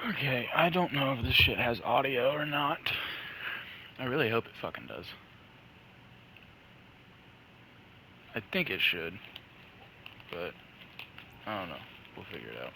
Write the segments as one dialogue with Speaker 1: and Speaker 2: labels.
Speaker 1: Okay, I don't know if this shit has audio or not. I really hope it fucking does. I think it should, but I don't know. We'll figure it out.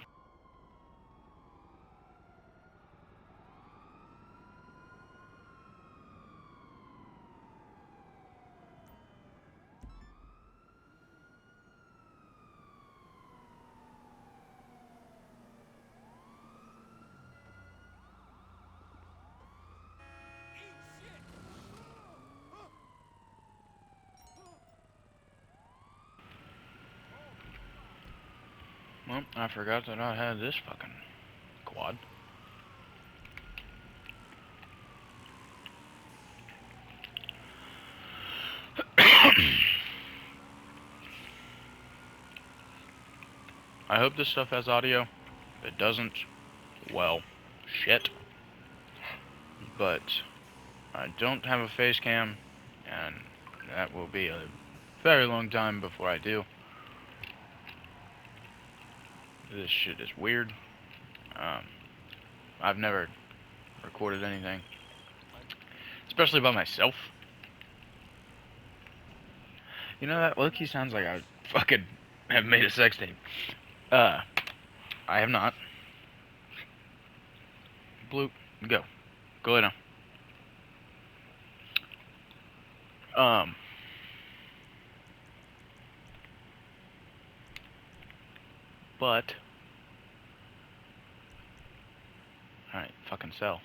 Speaker 1: Well, I forgot that I had this fucking quad. I hope this stuff has audio. If it doesn't, well, shit. But I don't have a face cam, and that will be a very long time before I do. This shit is weird. I've never recorded anything, especially by myself. You know, that low-key sounds like I fucking have made a sex tape. I have not. Blue, go. Go lay down. But alright, fucking sell.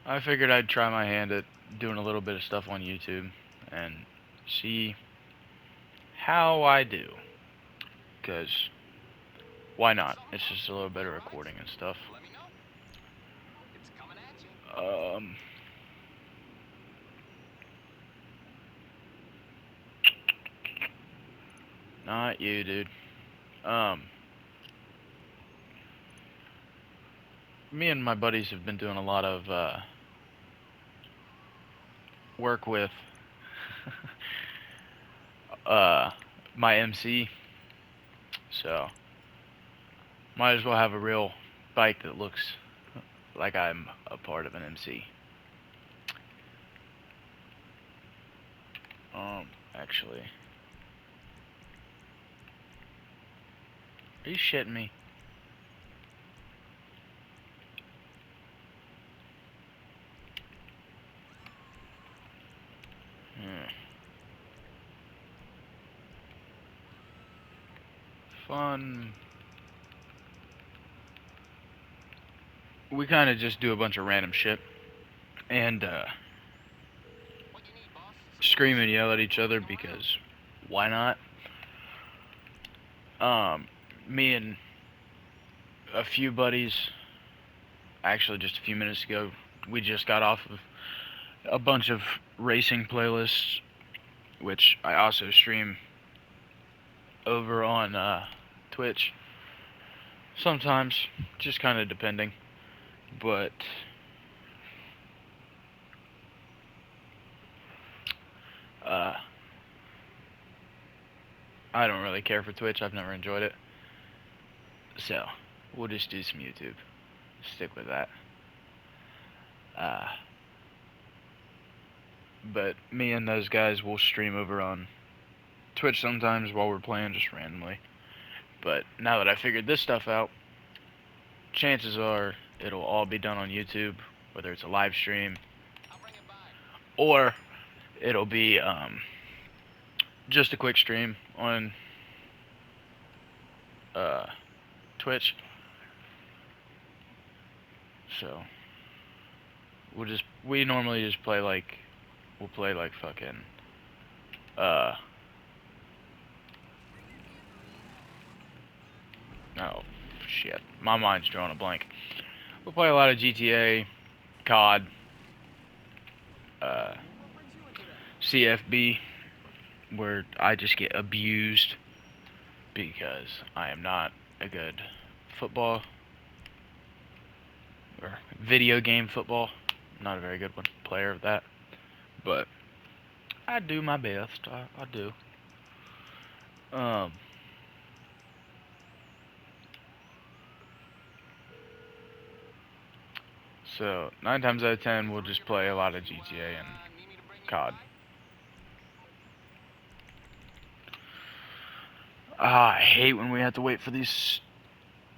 Speaker 1: I figured I'd try my hand at doing a little bit of stuff on YouTube and see how I do. Because why not? It's just a little bit of recording and stuff. Not you, dude. Me and my buddies have been doing a lot of work with my MC, so might as well have a real bike that looks like I'm a part of an MC. Actually, are you shitting me? Fun. We kind of just do a bunch of random shit and scream and yell at each other because why not? Me and a few buddies, actually just a few minutes ago, we just got off of a bunch of racing playlists, which I also stream over on Twitch sometimes, just kind of depending, but I don't really care for Twitch. I've never enjoyed it, so we'll just do some YouTube. Stick with that. But me and those guys will stream over on Twitch sometimes while we're playing, just randomly. But now that I figured this stuff out, chances are it'll all be done on YouTube, whether it's a live stream or it'll be just a quick stream on Twitch. So we normally just play like, we'll play like fucking oh shit, my mind's drawing a blank. We'll play a lot of GTA, COD, CFB, where I just get abused because I am not a good football or video game football. I'm not a very good player of that, but I do my best. I do. Um, so 9 times out of 10, we'll just play a lot of GTA and COD. I hate when we have to wait for these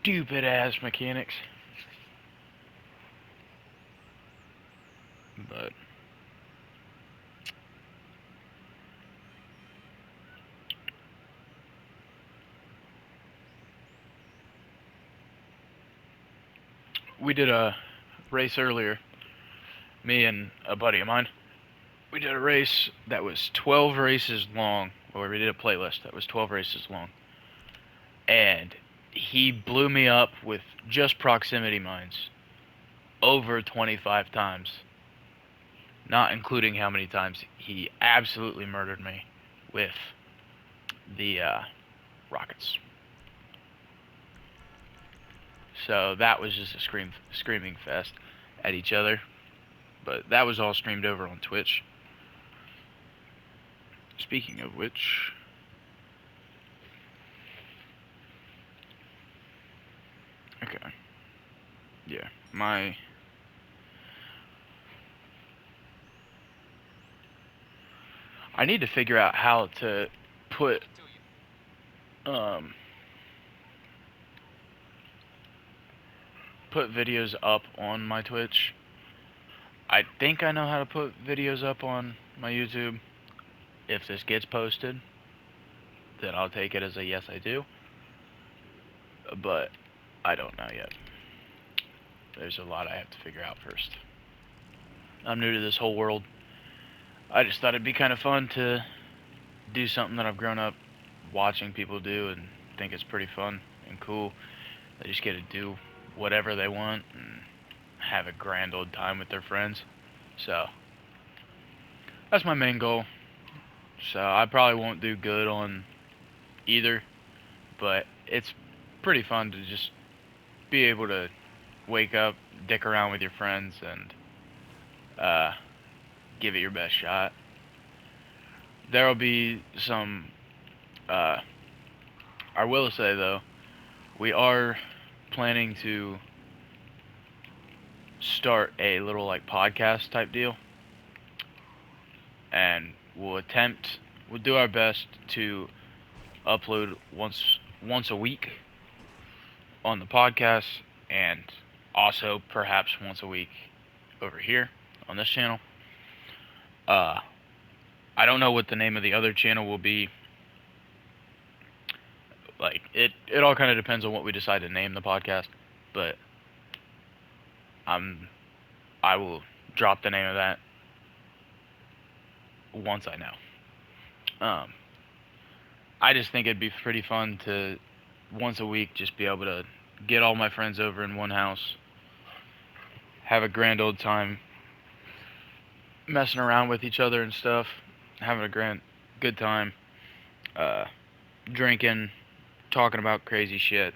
Speaker 1: stupid ass mechanics. But we did a race earlier, me and a buddy of mine. We did a race that was 12 races long, or we did a playlist that was 12 races long. And he blew me up with just proximity mines over 25 times. Not including how many times he absolutely murdered me with the rockets. So that was just a screaming fest at each other. But that was all streamed over on Twitch. Speaking of which, okay, yeah, I need to figure out how to put put videos up on my Twitch. I think I know how to put videos up on my YouTube. If this gets posted, then I'll take it as a yes, I do. But I don't know yet. There's a lot I have to figure out first. I'm new to this whole world. I just thought it'd be kind of fun to do something that I've grown up watching people do and think it's pretty fun and cool. They just get to do whatever they want and have a grand old time with their friends. So that's my main goal. So I probably won't do good on either, but it's pretty fun to just be able to wake up, dick around with your friends, and give it your best shot. There will be some. I will say though, we are planning to start a little like podcast type deal, and we'll do our best to upload once a week on the podcast, and also perhaps once a week over here on this channel. I don't know what the name of the other channel will be. Like it all kind of depends on what we decide to name the podcast, but I will drop the name of that once I know. I just think it'd be pretty fun to once a week just be able to get all my friends over in one house, have a grand old time, messing around with each other and stuff, having a good time, drinking, talking about crazy shit,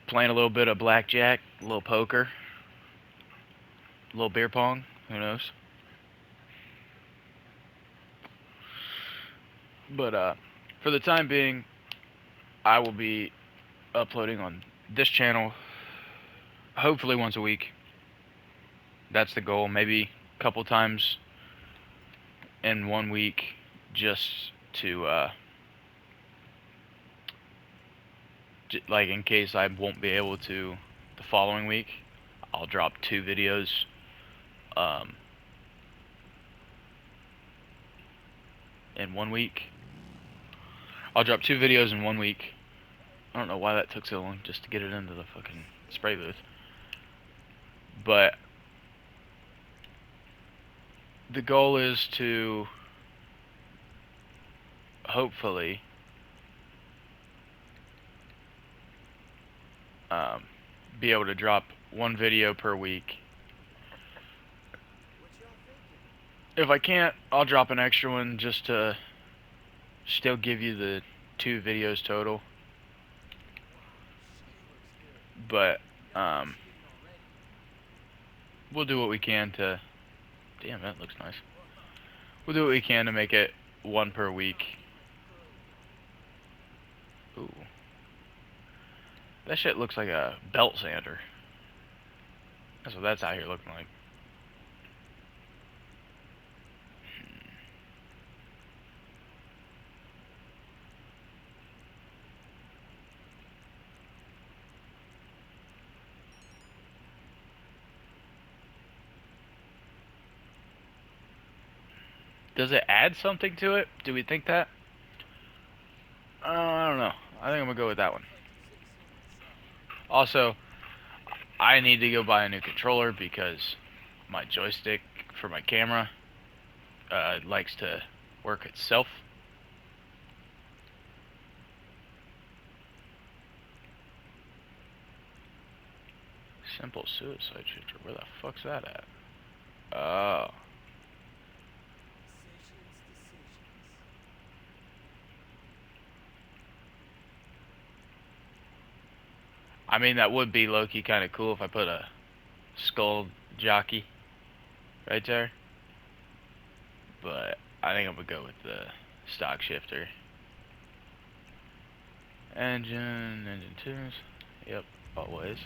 Speaker 1: playing a little bit of blackjack, a little poker, a little beer pong, who knows. But for the time being, I will be uploading on this channel hopefully once a week. That's the goal. Maybe a couple times in 1 week, just to like in case I won't be able to the following week, I'll drop 2 videos in 1 week. I'll drop 2 videos in 1 week. I don't know why that took so long just to get it into the fucking spray booth. But the goal is to hopefully be able to drop 1 video per week. If I can't, I'll drop an extra one just to still give you the 2 videos total. But we'll do what we can to. Damn, that looks nice. We'll do what we can to make it one per week. Ooh. That shit looks like a belt sander. That's what that's out here looking like. Does it add something to it? Do we think that? I don't know. I think I'm gonna go with that one. Also, I need to go buy a new controller because my joystick for my camera likes to work itself. Simple suicide shifter. Where the fuck's that at? Oh. I mean, that would be low-key kind of cool if I put a skull jockey right there. But I think I'm gonna go with the stock shifter. Engine tunes. Yep, always.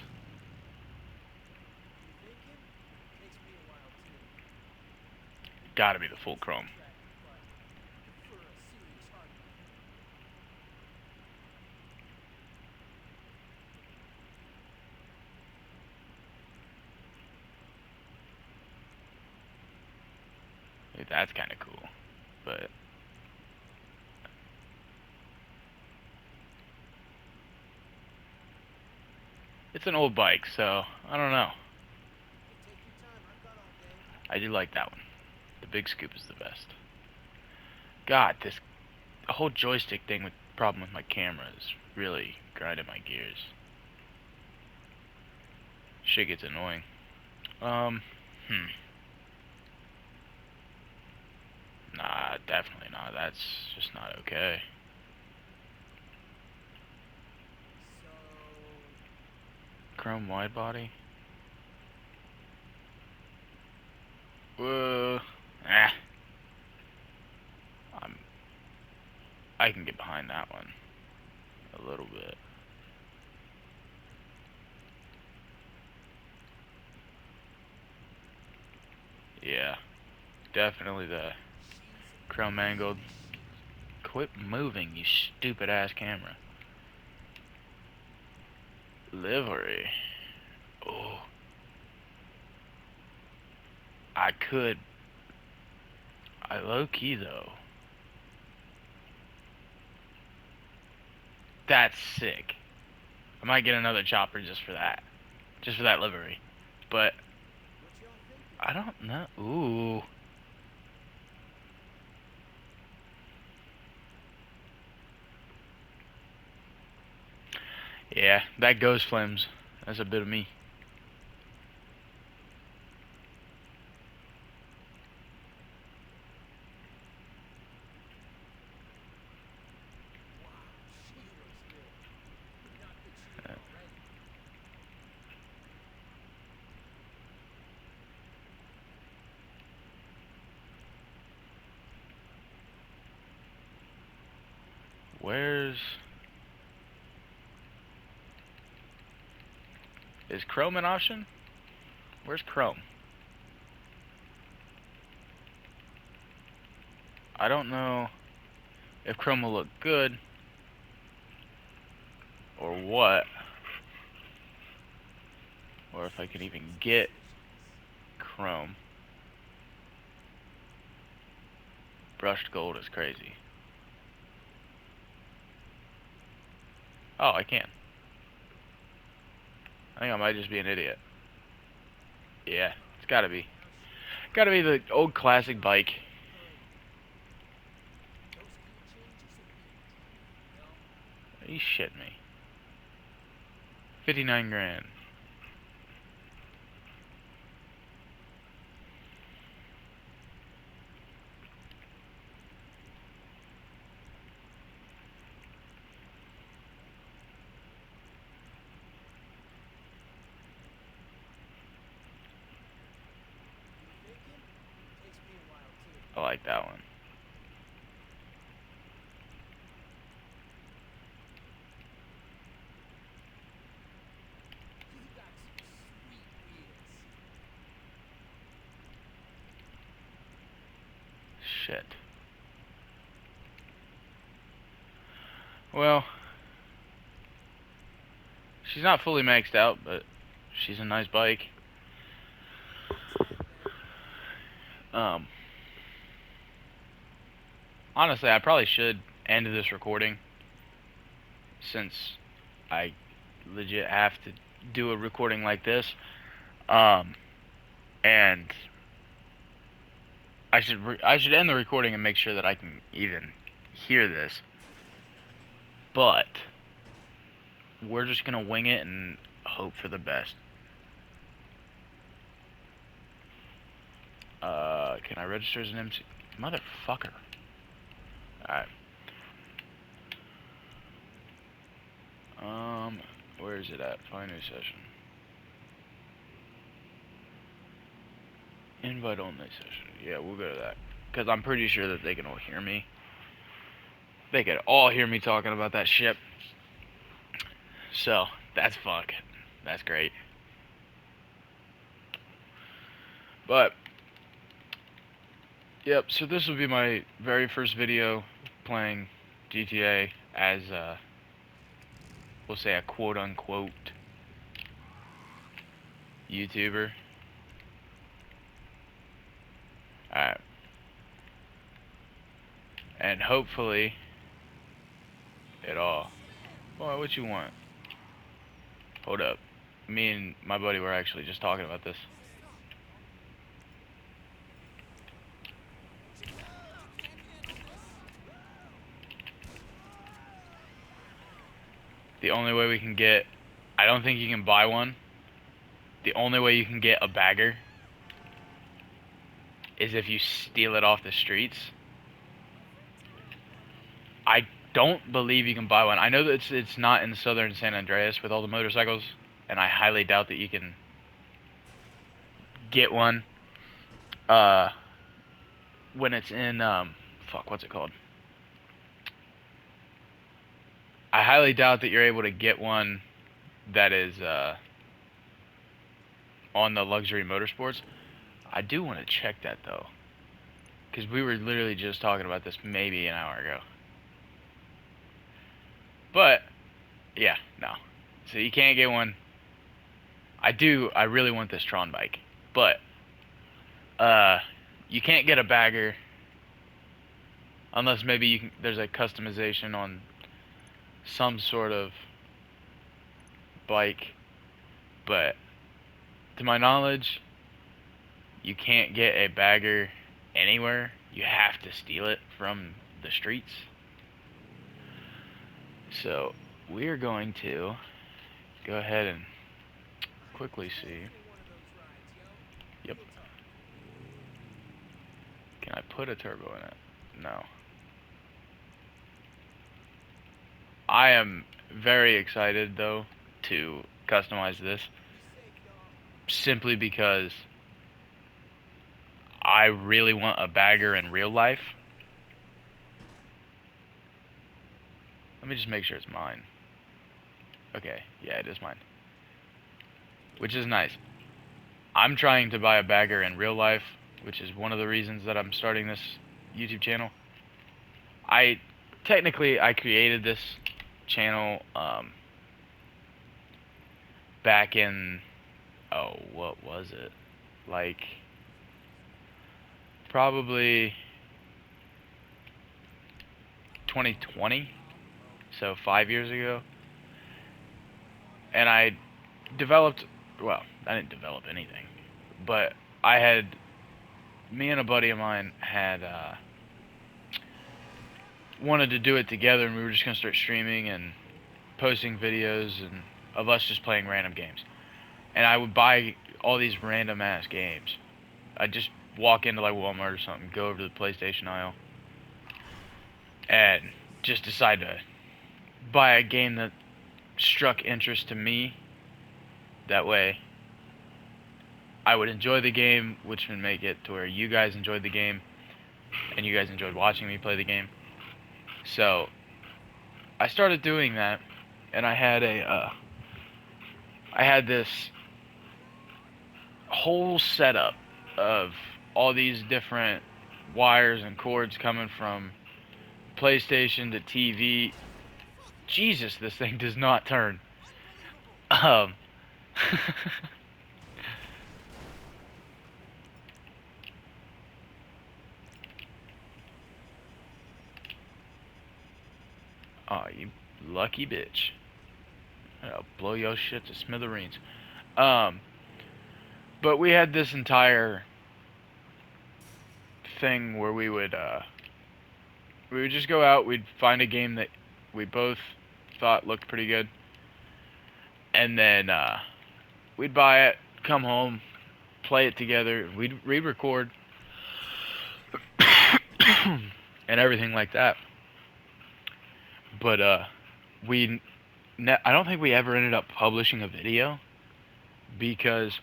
Speaker 1: Gotta be the full chrome. That's kind of cool, but it's an old bike, so I don't know. I do like that one. The big scoop is the best. God, this whole joystick thing with problem with my camera is really grinding my gears. Shit gets annoying. Nah, definitely not. That's just not okay. Chrome wide body. Whoa. I can get behind that one a little bit. Yeah, definitely the chrome angled. Quit moving, you stupid ass camera. Livery. Oh. I could. I low key though. That's sick. I might get another chopper just for that. Just for that livery. But I don't know. Ooh. Yeah, that ghost flames. That's a bit of me. Where's... Is chrome an option? Where's chrome? I don't know if chrome will look good or what, or if I can even get chrome. Brushed gold is crazy. Oh, I can. I think I might just be an idiot. Yeah, it's gotta be. Gotta be the old classic bike. Are you shitting me? 59 grand. I like that one. Shit. Well, she's not fully maxed out, but she's a nice bike. Honestly, I probably should end this recording, since I legit have to do a recording like this. And I should end the recording and make sure that I can even hear this. But we're just gonna wing it and hope for the best. Can I register as an MC? Motherfucker. Alright. Where is it at? Find new session. Invite only session. Yeah, we'll go to that. Because I'm pretty sure that they can all hear me. They could all hear me talking about that shit. So, that's fuck. That's great. But, yep, so this will be my very first video playing GTA as, we'll say a quote-unquote YouTuber. Alright. And hopefully, it all... Boy, what you want? Hold up. Me and my buddy were actually just talking about this. The only way we can get... I don't think you can buy one. The only way you can get a bagger is if you steal it off the streets. I don't believe you can buy one. I know that it's not in southern San Andreas with all the motorcycles, and I highly doubt that you can get one when it's in fuck, what's it called? I highly doubt that you're able to get one that is on the luxury motorsports. I do want to check that though, because we were literally just talking about this maybe an hour ago. But yeah, no. So you can't get one. I really want this Tron bike, but you can't get a bagger unless maybe you can, there's a customization on some sort of bike, but to my knowledge, you can't get a bagger anywhere. You have to steal it from the streets. So we're going to go ahead and quickly see. Yep. Can I put a turbo in it? No. I am very excited though to customize this, simply because I really want a bagger in real life. Let me just make sure it's mine. Okay, yeah, it is mine. Which is nice. I'm trying to buy a bagger in real life, which is one of the reasons that I'm starting this YouTube channel. Technically I created this channel back in, oh, what was it? Like probably 2020, so 5 years ago. And I developed, well, I didn't develop anything, but me and a buddy of mine had wanted to do it together, and we were just going to start streaming and posting videos and of us just playing random games. And I would buy all these random ass games. I'd just walk into like Walmart or something, go over to the PlayStation aisle, and just decide to buy a game that struck interest to me. That way I would enjoy the game, which would make it to where you guys enjoyed the game. and you guys enjoyed watching me play the game. So I started doing that, and I had this whole setup of all these different wires and cords coming from PlayStation to TV. Jesus, this thing does not turn. Um, oh, you lucky bitch. I'll blow your shit to smithereens. Um, but we had this entire thing where we would just go out, we'd find a game that we both thought looked pretty good, and then we'd buy it, come home, play it together, we'd re-record, and everything like that. But I don't think we ever ended up publishing a video because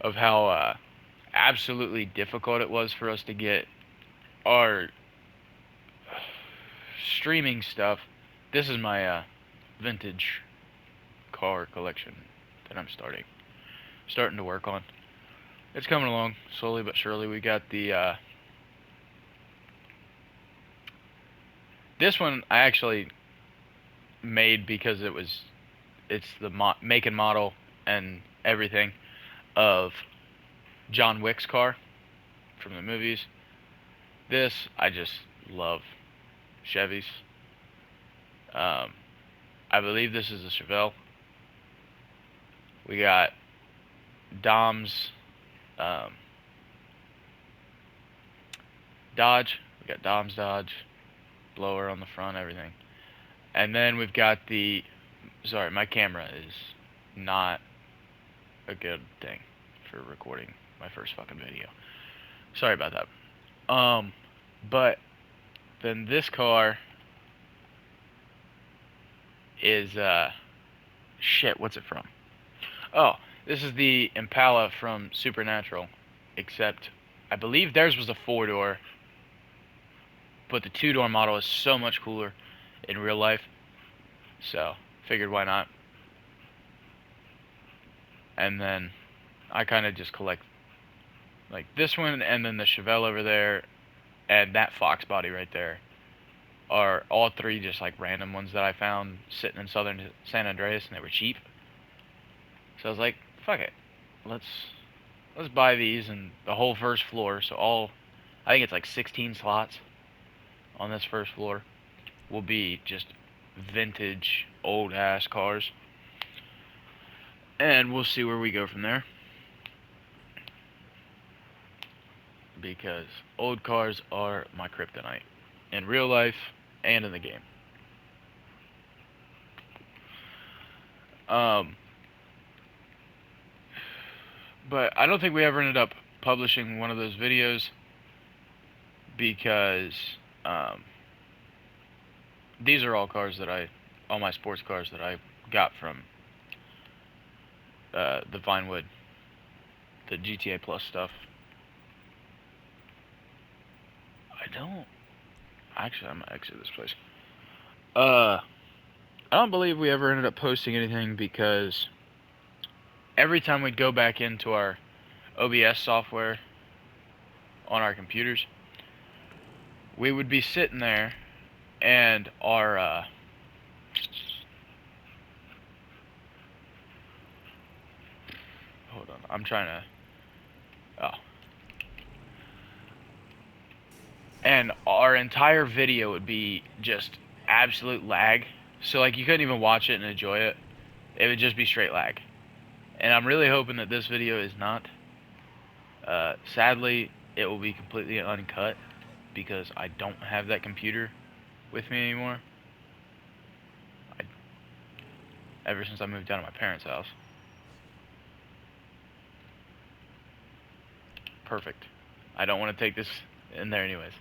Speaker 1: of how absolutely difficult it was for us to get our streaming stuff. This is my vintage car collection that I'm starting to work on. It's coming along slowly but surely. We got the this one I actually made because it's the make and model and everything of John Wick's car from the movies. This I just love Chevys. I believe this is a Chevelle. We got Dom's Dodge. We got Dom's Dodge, blower on the front, everything. And then we've got the, sorry, my camera is not a good thing for recording my first fucking video. Sorry about that. But then this car is, shit, what's it from? Oh, this is the Impala from Supernatural, except I believe theirs was a 4-door, but the 2-door model is so much cooler in real life, so figured why not. And then I kind of just collect like this one, and then the Chevelle over there, and that Fox body right there are all three just like random ones that I found sitting in southern San Andreas, and they were cheap. So I was like, fuck it, let's buy these, and the whole first floor, so I think it's like 16 slots on this first floor will be just vintage old ass cars, and we'll see where we go from there, because old cars are my kryptonite in real life and in the game. But I don't think we ever ended up publishing one of those videos because these are all my sports cars that I got from the Vinewood, the GTA Plus stuff. Actually, I'm gonna exit this place. I don't believe we ever ended up posting anything because every time we'd go back into our OBS software on our computers, we would be sitting there and our hold on, I'm trying to and our entire video would be just absolute lag, so like you couldn't even watch it and enjoy it. It would just be straight lag. And I'm really hoping that this video is not. Sadly, it will be completely uncut because I don't have that computer with me anymore. Ever since I moved down to my parents' house. Perfect. I don't want to take this in there anyways.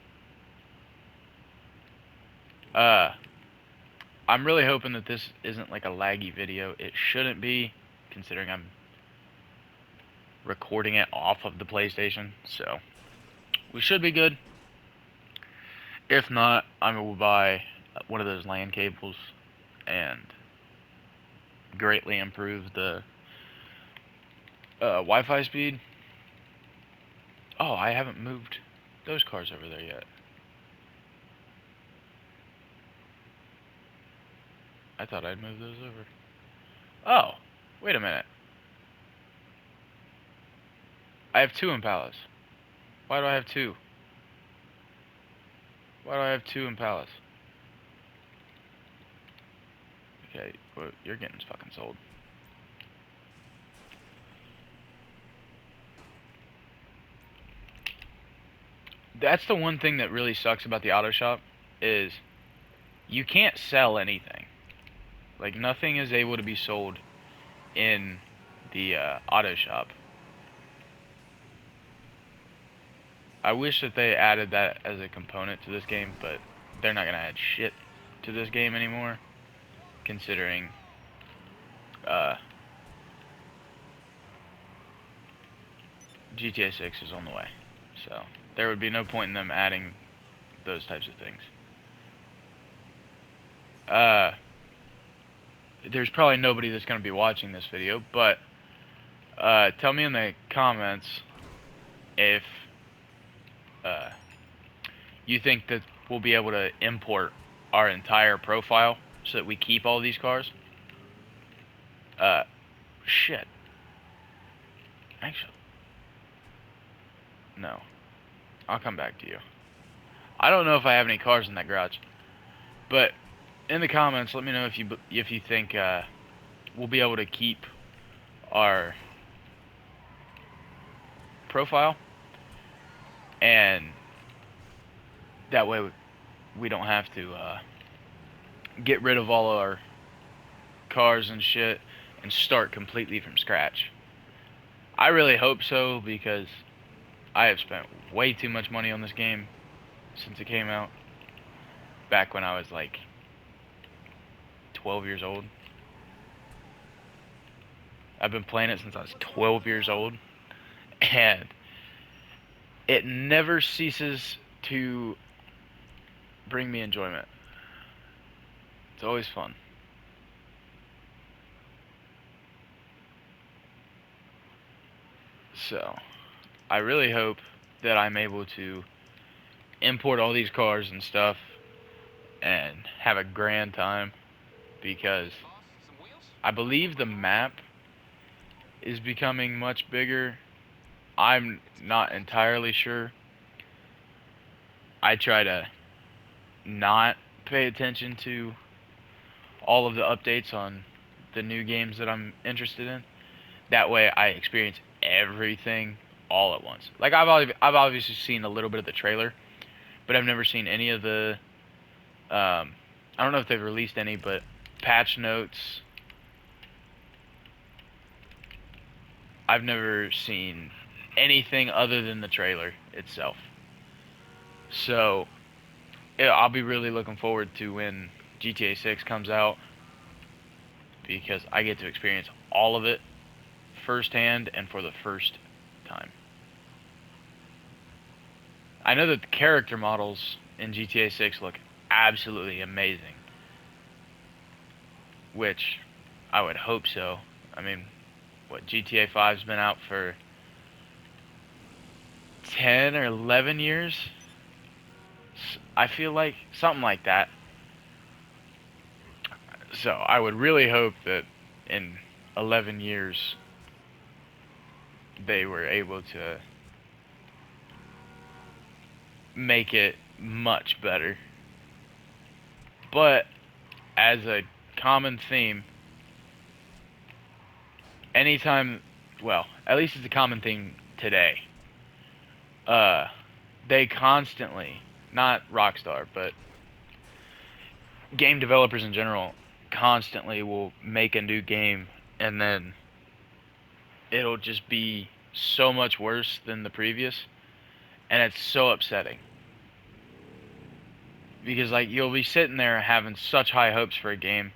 Speaker 1: I'm really hoping that this isn't like a laggy video. It shouldn't be, considering I'm recording it off of the PlayStation, so we should be good. If not, I'm going to buy one of those LAN cables and greatly improve the Wi-Fi speed. Oh, I haven't moved those cars over there yet. I thought I'd move those over. Oh, wait a minute. I have 2 Impalas. Why do I have 2? Why do I have 2 Impalas? Okay, well, you're getting fucking sold. That's the one thing that really sucks about the auto shop, is you can't sell anything. Like, nothing is able to be sold in the auto shop. I wish that they added that as a component to this game, but they're not gonna add shit to this game anymore, considering GTA 6 is on the way. So there would be no point in them adding those types of things. There's probably nobody that's going to be watching this video, but tell me in the comments if you think that we'll be able to import our entire profile so that we keep all these cars. Shit. Actually, no. I'll come back to you. I don't know if I have any cars in that garage, but in the comments, let me know if you think we'll be able to keep our profile, and that way we don't have to get rid of all our cars and shit and start completely from scratch. I really hope so, because I have spent way too much money on this game since it came out, back when I was like 12 years old. I've been playing it since I was 12 years old, and it never ceases to bring me enjoyment. It's always fun. So, I really hope that I'm able to import all these cars and stuff and have a grand time, because I believe the map is becoming much bigger. I'm not entirely sure. I try to not pay attention to all of the updates on the new games that I'm interested in. That way I experience everything all at once. Like, I've obviously seen a little bit of the trailer, but I've never seen any of the I don't know if they've released any, but patch notes. I've never seen anything other than the trailer itself. So yeah, I'll be really looking forward to when GTA 6 comes out, because I get to experience all of it firsthand and for the first time. I know that the character models in GTA 6 look absolutely amazing, which I would hope so. I mean, what, GTA 5's been out for 10 or 11 years? I feel like something like that. So I would really hope that in 11 years they were able to make it much better. But as a common theme, anytime, well, at least it's a common theme today, they constantly, not Rockstar, but game developers in general, constantly will make a new game, and then it'll just be so much worse than the previous, and it's so upsetting. Because, like, you'll be sitting there having such high hopes for a game,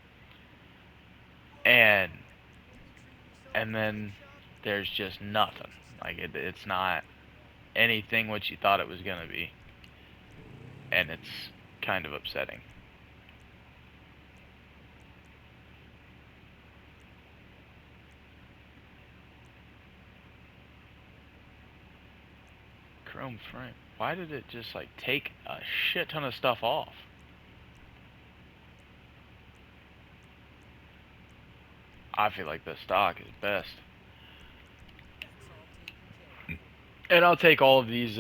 Speaker 1: and then there's just nothing. Like, it's not anything what you thought it was gonna be. And it's kind of upsetting. Chrome frame. Why did it just, like, take a shit ton of stuff off? I feel like the stock is best. And I'll take all of these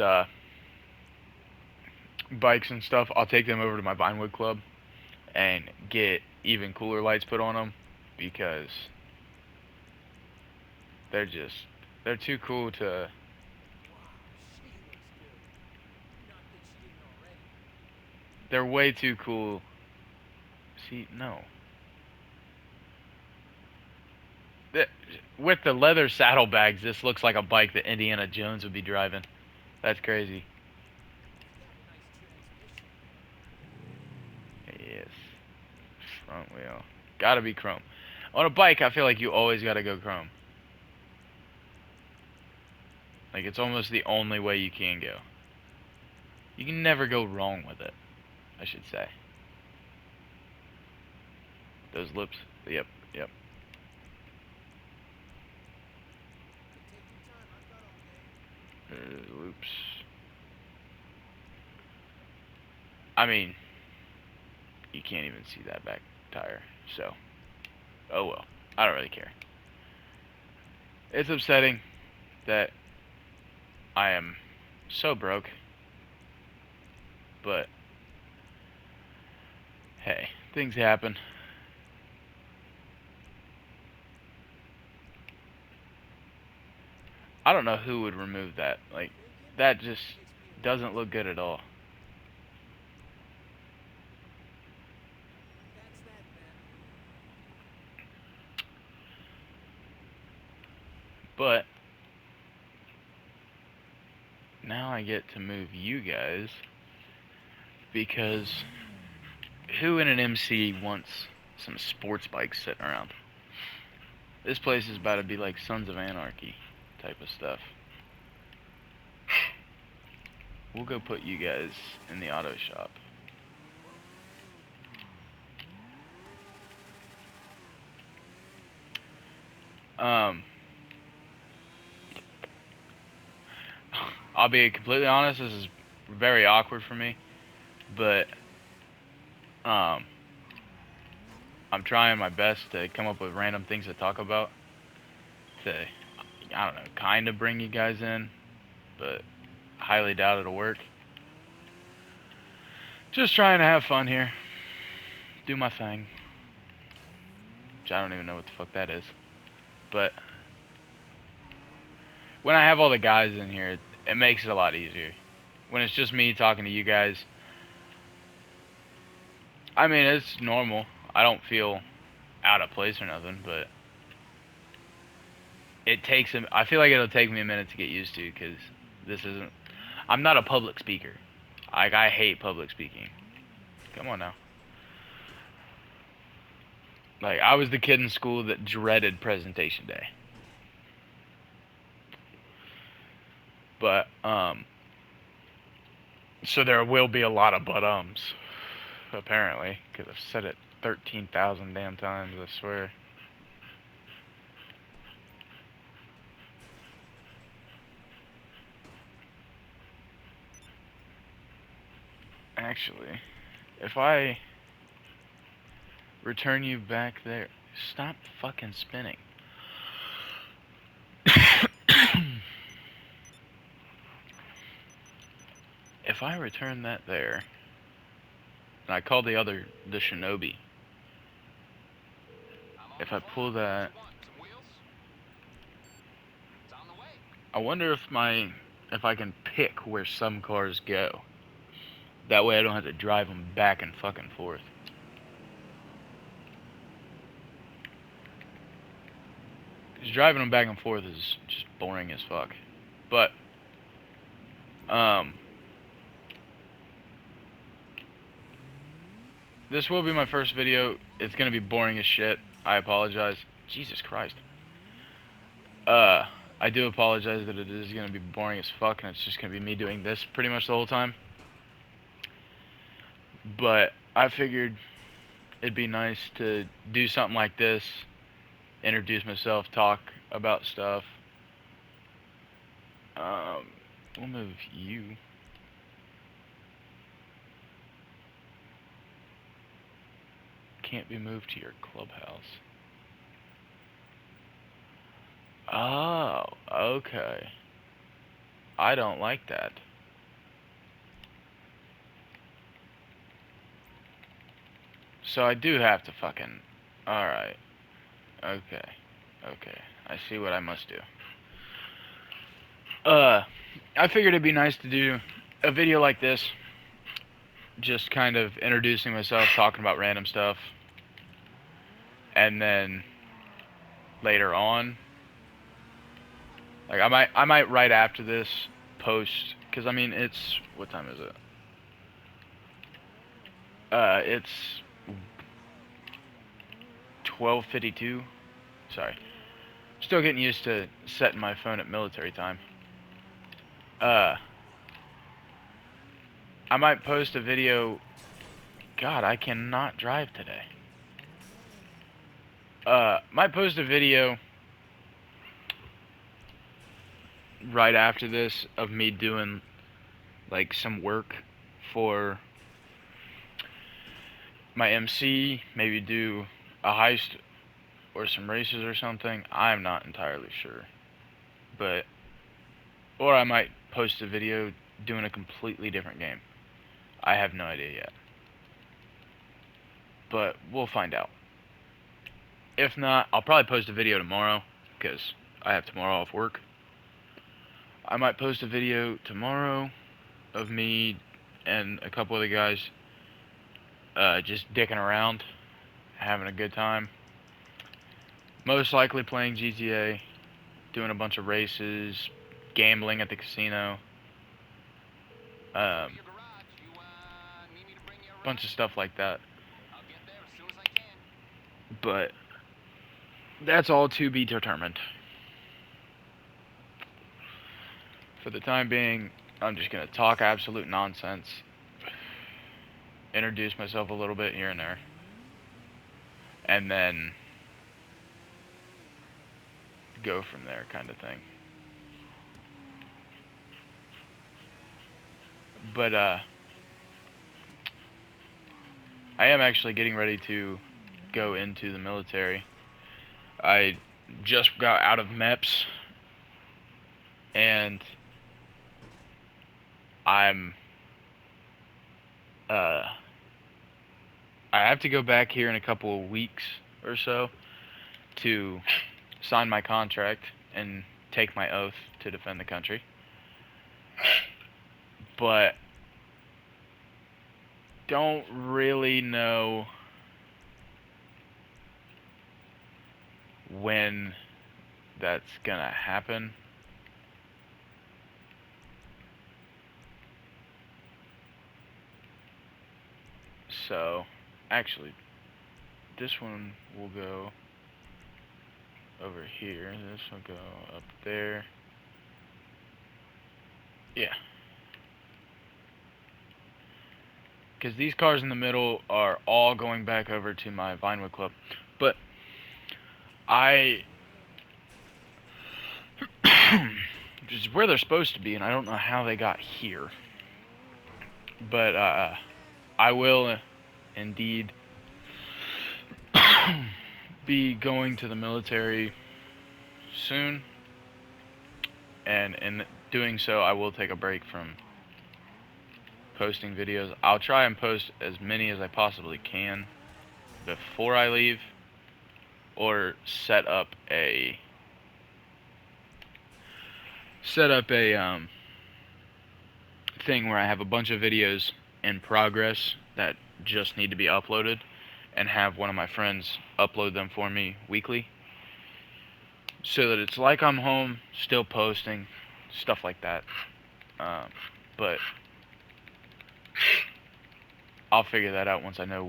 Speaker 1: bikes and stuff. I'll take them over to my Vinewood Club and get even cooler lights put on them, because they're too cool to. They're way too cool. See, no. With the leather saddlebags, this looks like a bike that Indiana Jones would be driving. That's crazy. Yes. Front wheel. Gotta be chrome. On a bike, I feel like you always gotta go chrome. Like, it's almost the only way you can go. You can never go wrong with it, I should say. Those lips. Yep, yep. Loops. I mean, you can't even see that back tire, so. Oh well. I don't really care. It's upsetting that I am so broke, but hey, things happen. I don't know who would remove that. Like, that just doesn't look good at all. But now I get to move you guys, because who in an MC wants some sports bikes sitting around? This place is about to be like Sons of Anarchy type of stuff. We'll go put you guys in the auto shop. I'll be completely honest, this is very awkward for me, but I'm trying my best to come up with random things to talk about to, I don't know, kind of bring you guys in, but I highly doubt it'll work. Just trying to have fun here. Do my thing. Which I don't even know what the fuck that is. But when I have all the guys in here, it makes it a lot easier. When it's just me talking to you guys, I mean, it's normal. I don't feel out of place or nothing, but I feel like it'll take me a minute to get used to, because this isn't, I'm not a public speaker. Like, I hate public speaking. Come on now. Like, I was the kid in school that dreaded presentation day. But, so there will be a lot of but-ums, apparently, because I've said it 13,000 damn times, I swear. Actually, if I return you back there, stop fucking spinning. If I return that there, and I call the Shinobi, if I pull that, I wonder if I can pick where some cars go. That way I don't have to drive them back and fucking forth. Because driving them back and forth is just boring as fuck. But, this will be my first video. It's gonna be boring as shit. I apologize. Jesus Christ. I do apologize that it is going to be boring as fuck, and it's just going to be me doing this pretty much the whole time. But I figured it'd be nice to do something like this, introduce myself, talk about stuff. We'll move you. Can't be moved to your clubhouse. Oh, okay. I don't like that. So I do have to fucking... Alright. Okay. Okay. I see what I must do. I figured it'd be nice to do a video like this. Just kind of introducing myself, talking about random stuff. And then later on, like I might right after this post, because I mean it's, what time is it? It's 12:52. Sorry, still getting used to setting my phone at military time. I might post a video. God, I cannot drive today. Might post a video right after this of me doing like some work for my MC, maybe do a heist or some races or something. I'm not entirely sure. But, or I might post a video doing a completely different game. I have no idea yet. But we'll find out. If not, I'll probably post a video tomorrow, because I have tomorrow off work. I might post a video tomorrow of me and a couple of the guys just dicking around, having a good time. Most likely playing GTA, doing a bunch of races, gambling at the casino, bunch of stuff like that. But that's all to be determined. For the time being, I'm just going to talk absolute nonsense, introduce myself a little bit here and there, and then go from there, kind of thing. But I am actually getting ready to go into the military. I just got out of MEPS, and I have to go back here in a couple of weeks or so to sign my contract and take my oath to defend the country. But don't really know when that's gonna happen. So, actually, this one will go over here. This will go up there. Yeah. Because these cars in the middle are all going back over to my Vinewood Club. But which is where they're supposed to be, and I don't know how they got here. But I will indeed be going to the military soon, and in doing so, I will take a break from posting videos. I'll try and post as many as I possibly can before I leave, or set up a thing where I have a bunch of videos in progress that just need to be uploaded, and have one of my friends upload them for me weekly, so that it's like I'm home still posting stuff like that. But I'll figure that out once I know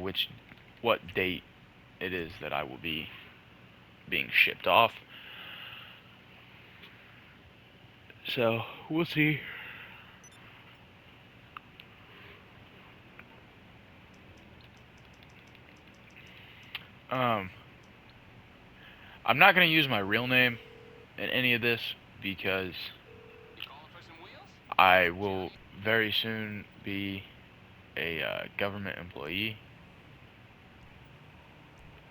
Speaker 1: what date it is that I will be being shipped off. So, we'll see. Um, I'm not going to use my real name in any of this because I will very soon be a government employee.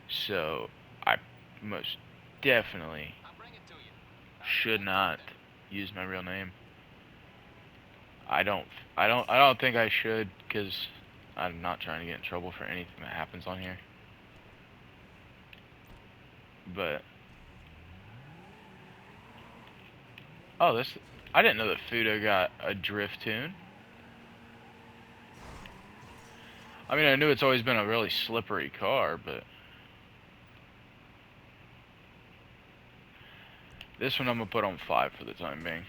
Speaker 1: So, I most definitely should not use my real name. I don't think I should, because I'm not trying to get in trouble for anything that happens on here. But oh, I didn't know that Fudo got a drift tune. I mean, I knew it's always been a really slippery car, but this one I'm gonna put on 5 for the time being,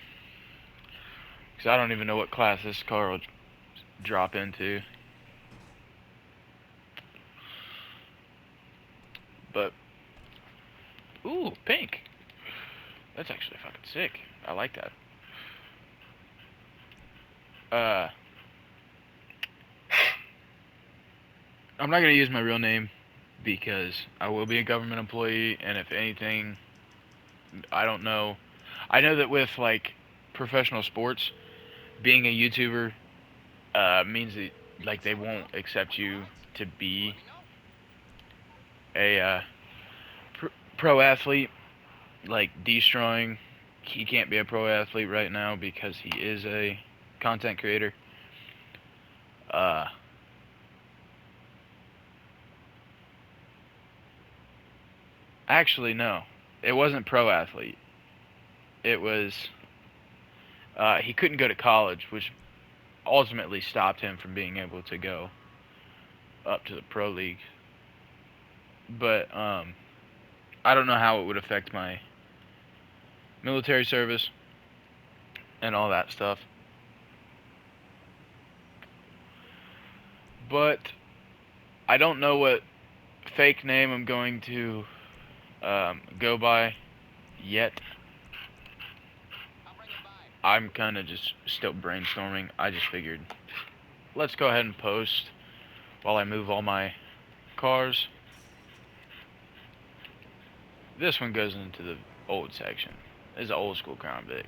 Speaker 1: because I don't even know what class this car will drop into. But ooh, pink. That's actually fucking sick. I like that. I'm not gonna use my real name because I will be a government employee, and if anything, I don't know. I know that with like professional sports, being a YouTuber means that like they won't accept you to be a pro athlete. Like Destroying, he can't be a pro athlete right now because he is a content creator. Actually, no, it wasn't pro athlete. It was he couldn't go to college, which ultimately stopped him from being able to go up to the pro league. But I don't know how it would affect my military service and all that stuff. But I don't know what fake name I'm going to go by yet. I'm kind of just still brainstorming. I just figured, let's go ahead and post while I move all my cars. This one goes into the old section. This is an old school Crown Vic.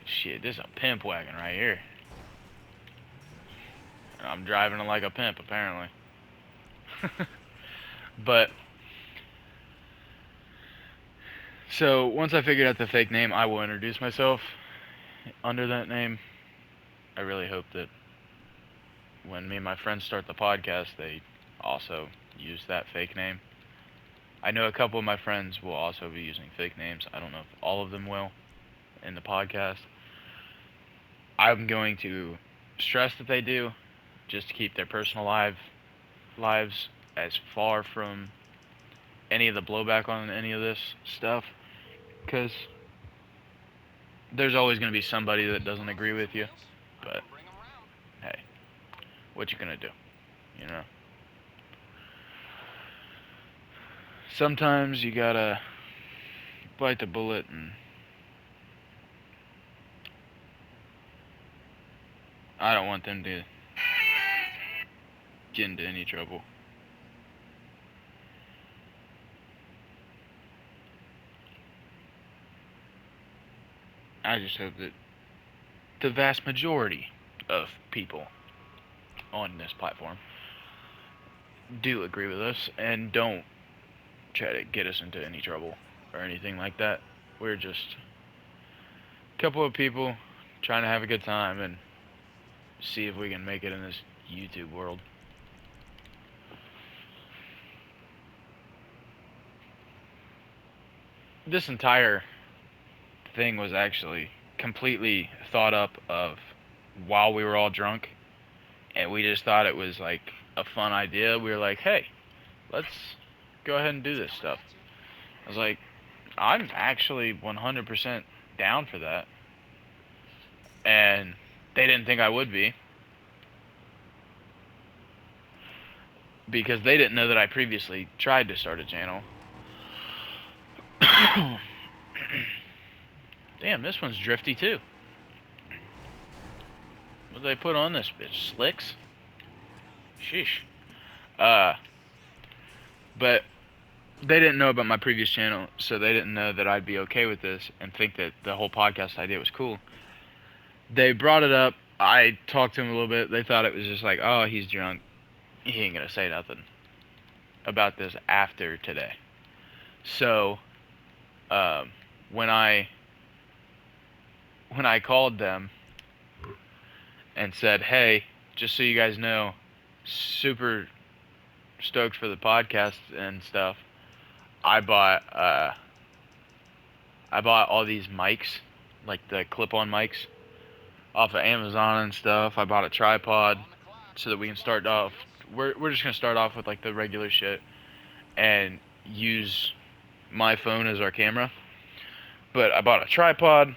Speaker 1: Shit, this is a pimp wagon right here. I'm driving it like a pimp, apparently. But so once I figured out the fake name, I will introduce myself under that name. I really hope that when me and my friends start the podcast, they also use that fake name. I know a couple of my friends will also be using fake names. I don't know if all of them will in the podcast. I'm going to stress that they do, just to keep their personal lives as far from any of the blowback on any of this stuff, because there's always going to be somebody that doesn't agree with you. But hey, what you gonna do, you know? Sometimes you gotta bite the bullet and I don't want them to get into any trouble. I just hope that the vast majority of people on this platform do agree with us and don't try to get us into any trouble or anything like that. We're just a couple of people trying to have a good time and see if we can make it in this YouTube world. This entire thing was actually completely thought up of while we were all drunk, and we just thought it was like a fun idea. We were like, hey, let's go ahead and do this stuff. I was like, I'm actually 100% down for that. And they didn't think I would be, because they didn't know that I previously tried to start a channel. Damn, this one's drifty too. What did they put on this bitch? Slicks? Sheesh. But they didn't know about my previous channel, so they didn't know that I'd be okay with this and think that the whole podcast idea was cool. They brought it up. I talked to them a little bit. They thought it was just like, oh, he's drunk. He ain't gonna say nothing about this after today. So, when I called them and said, hey, just so you guys know, super stoked for the podcast and stuff. I bought all these mics, like the clip-on mics, off of Amazon and stuff. I bought a tripod so that we can start off. We're just gonna start off with like the regular shit and use my phone as our camera. But I bought a tripod,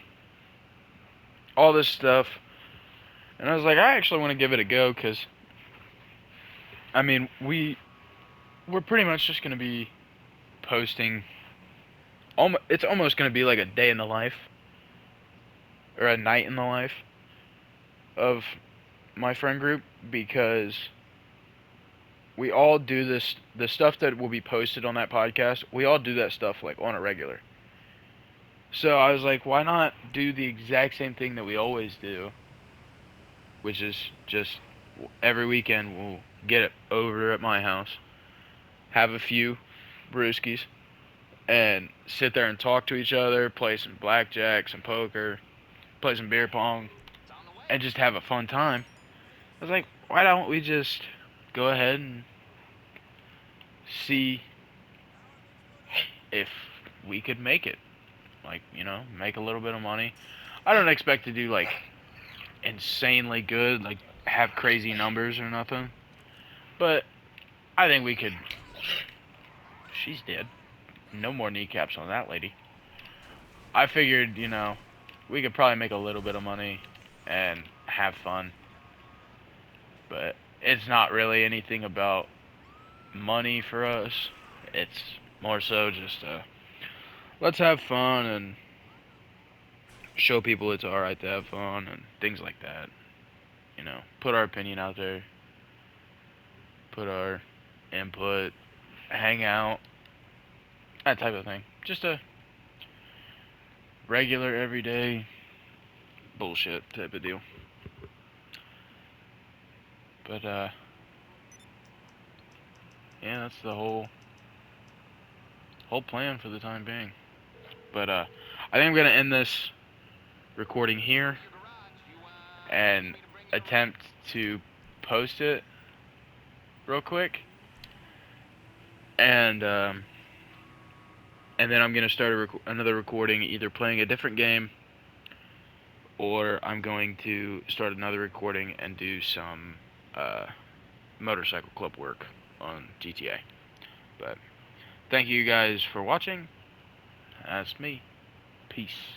Speaker 1: all this stuff, and I was like, I actually want to give it a go because, I mean, we're pretty much just gonna be posting. It's almost gonna be like a day in the life or a night in the life of my friend group, because we all do this, the stuff that will be posted on that podcast, we all do that stuff like on a regular. So I was like, why not do the exact same thing that we always do, which is just every weekend we'll get it over at my house, have a few brewskis, and sit there and talk to each other, play some blackjack, some poker, play some beer pong, and just have a fun time. I was like, why don't we just go ahead and see if we could make it? Like, make a little bit of money. I don't expect to do, like, insanely good, like, have crazy numbers or nothing. But I think we could. She's dead. No more kneecaps on that lady. I figured, we could probably make a little bit of money and have fun. But it's not really anything about money for us. It's more so just let's have fun and show people it's alright to have fun and things like that. Put our opinion out there, put our input, hang out, that type of thing. Just a regular, everyday bullshit type of deal. But yeah, that's the whole plan for the time being. But I think I'm gonna end this recording here and attempt to post it real quick, and then I'm gonna start another recording, either playing a different game, or I'm going to start another recording and do some motorcycle club work on GTA. But thank you guys for watching. That's me. Peace.